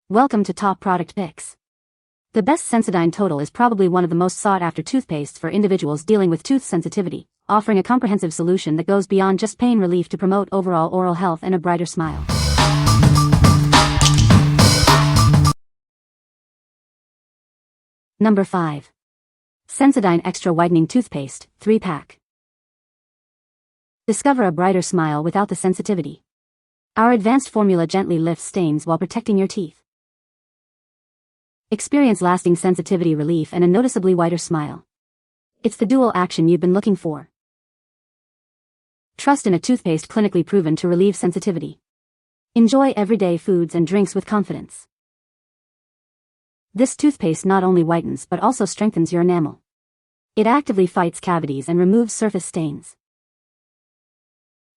Welcome to Top Product Picks. The best Sensodyne Total is probably one of the most sought-after toothpastes for individuals dealing with tooth sensitivity, offering a comprehensive solution that goes beyond just pain relief to promote overall oral health and a brighter smile. Number 5. Sensodyne Extra Whitening Toothpaste, 3-pack. Discover a brighter smile without the sensitivity. Our advanced formula gently lifts stains while protecting your teeth. Experience lasting sensitivity relief and a noticeably whiter smile. It's the dual action you've been looking for. Trust in a toothpaste clinically proven to relieve sensitivity. Enjoy everyday foods and drinks with confidence. This toothpaste not only whitens but also strengthens your enamel. It actively fights cavities and removes surface stains.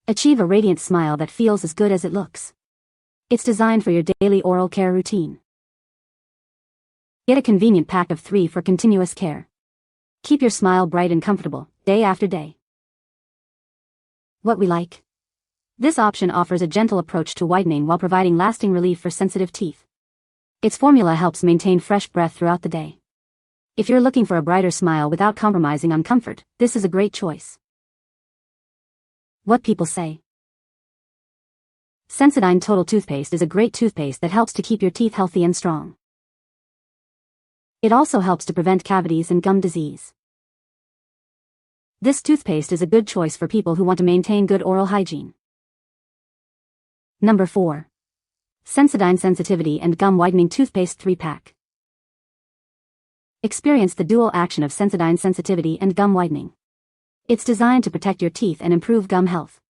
Achieve a radiant smile that feels as good as it looks. It's designed for your daily oral care routine. Get a convenient pack of 3 for continuous care. Keep your smile bright and comfortable, day after day. What we like? This option offers a gentle approach to whitening while providing lasting relief for sensitive teeth. Its formula helps maintain fresh breath throughout the day. If you're looking for a brighter smile without compromising on comfort, this is a great choice. What people say. Sensodyne Total Toothpaste is a great toothpaste that helps to keep your teeth healthy and strong. It also helps to prevent cavities and gum disease. This toothpaste is a good choice for people who want to maintain good oral hygiene. Number 4. Sensodyne Sensitivity and Gum Whitening Toothpaste 3-pack. Experience the dual action of Sensodyne Sensitivity and Gum Whitening. It's designed to protect your teeth and improve gum health.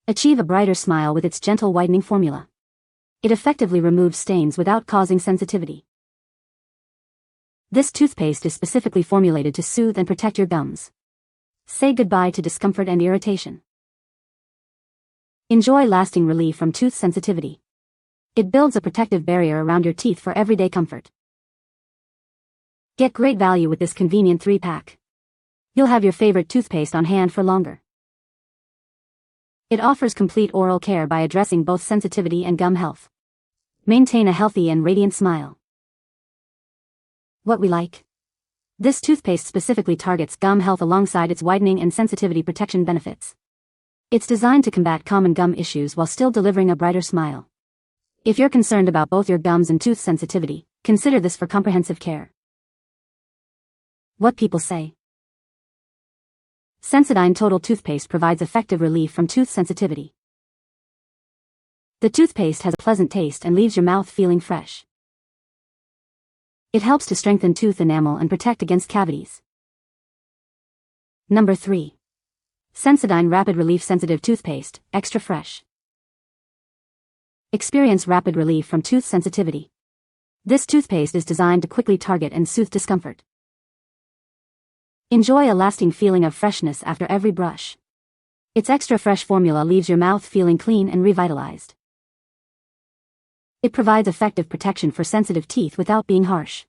Achieve a brighter smile with its gentle whitening formula. It effectively removes stains without causing sensitivity. This toothpaste is specifically formulated to soothe and protect your gums. Say goodbye to discomfort and irritation. Enjoy lasting relief from tooth sensitivity. It builds a protective barrier around your teeth for everyday comfort. Get great value with this convenient 3-pack. You'll have your favorite toothpaste on hand for longer. It offers complete oral care by addressing both sensitivity and gum health. Maintain a healthy and radiant smile. What we like? This toothpaste specifically targets gum health alongside its whitening and sensitivity protection benefits. It's designed to combat common gum issues while still delivering a brighter smile. If you're concerned about both your gums and tooth sensitivity, consider this for comprehensive care. What people say. Sensodyne Total Toothpaste provides effective relief from tooth sensitivity. The toothpaste has a pleasant taste and leaves your mouth feeling fresh. It helps to strengthen tooth enamel and protect against cavities. Number 3. Sensodyne Rapid Relief Sensitive Toothpaste, Extra Fresh. Experience rapid relief from tooth sensitivity. This toothpaste is designed to quickly target and soothe discomfort. Enjoy a lasting feeling of freshness after every brush. Its extra fresh formula leaves your mouth feeling clean and revitalized. It provides effective protection for sensitive teeth without being harsh.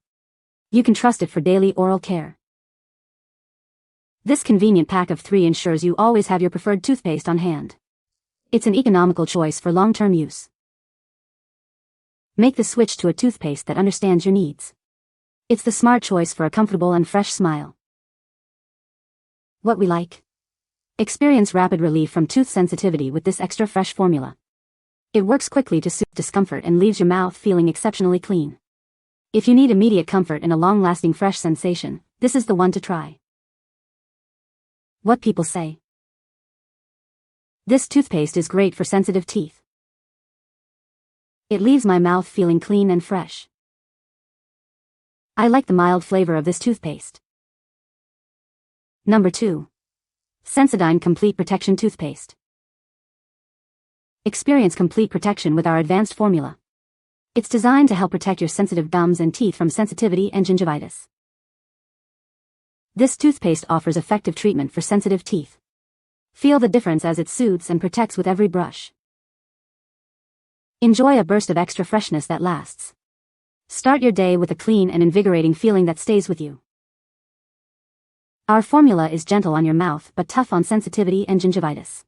You can trust it for daily oral care. This convenient pack of 3 ensures you always have your preferred toothpaste on hand. It's an economical choice for long-term use. Make the switch to a toothpaste that understands your needs. It's the smart choice for a comfortable and fresh smile. What we like? Experience rapid relief from tooth sensitivity with this extra fresh formula. It works quickly to soothe discomfort and leaves your mouth feeling exceptionally clean. If you need immediate comfort and a long-lasting fresh sensation, this is the one to try. What people say. This toothpaste is great for sensitive teeth. It leaves my mouth feeling clean and fresh. I like the mild flavor of this toothpaste. Number 2. Sensodyne Complete Protection Toothpaste. Experience complete protection with our advanced formula. It's designed to help protect your sensitive gums and teeth from sensitivity and gingivitis. This toothpaste offers effective treatment for sensitive teeth. Feel the difference as it soothes and protects with every brush. Enjoy a burst of extra freshness that lasts. Start your day with a clean and invigorating feeling that stays with you. Our formula is gentle on your mouth but tough on sensitivity and gingivitis.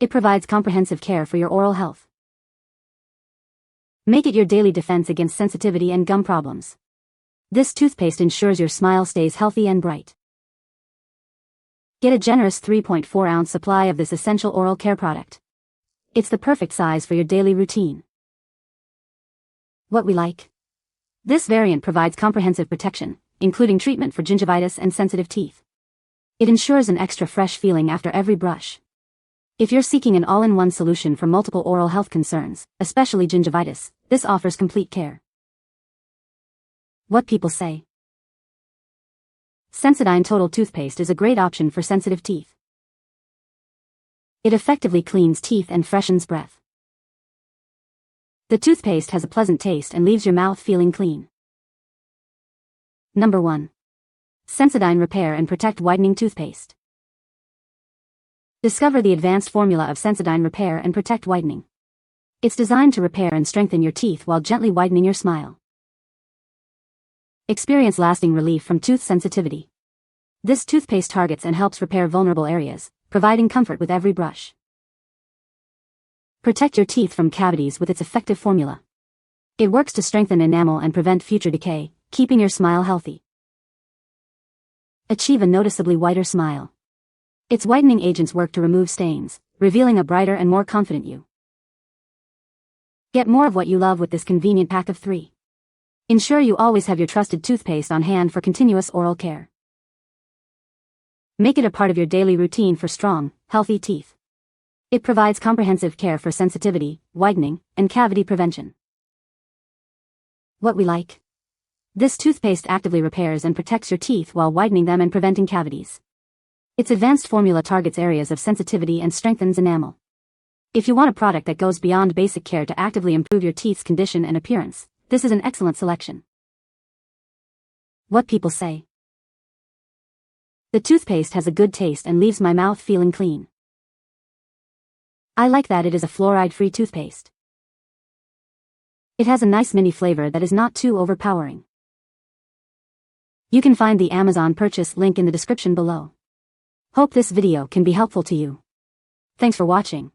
It provides comprehensive care for your oral health. Make it your daily defense against sensitivity and gum problems. This toothpaste ensures your smile stays healthy and bright. Get a generous 3.4-ounce supply of this essential oral care product. It's the perfect size for your daily routine. What we like. This variant provides comprehensive protection, including treatment for gingivitis and sensitive teeth. It ensures an extra fresh feeling after every brush. If you're seeking an all-in-one solution for multiple oral health concerns, especially gingivitis, this offers complete care. What people say. Sensodyne Total toothpaste is a great option for sensitive teeth. It effectively cleans teeth and freshens breath. The toothpaste has a pleasant taste and leaves your mouth feeling clean. Number 1. Sensodyne Repair and Protect Whitening Toothpaste. Discover the advanced formula of Sensodyne Repair and Protect Whitening. It's designed to repair and strengthen your teeth while gently whitening your smile. Experience lasting relief from tooth sensitivity. This toothpaste targets and helps repair vulnerable areas, providing comfort with every brush. Protect your teeth from cavities with its effective formula. It works to strengthen enamel and prevent future decay, keeping your smile healthy. Achieve a noticeably whiter smile. Its whitening agents work to remove stains, revealing a brighter and more confident you. Get more of what you love with this convenient pack of 3. Ensure you always have your trusted toothpaste on hand for continuous oral care. Make it a part of your daily routine for strong, healthy teeth. It provides comprehensive care for sensitivity, whitening, and cavity prevention. What we like. This toothpaste actively repairs and protects your teeth while whitening them and preventing cavities. Its advanced formula targets areas of sensitivity and strengthens enamel. If you want a product that goes beyond basic care to actively improve your teeth's condition and appearance, this is an excellent selection. What people say. The toothpaste has a good taste and leaves my mouth feeling clean. I like that it is a fluoride-free toothpaste. It has a nice mini flavor that is not too overpowering. You can find the Amazon purchase link in the description below. Hope this video can be helpful to you. Thanks for watching.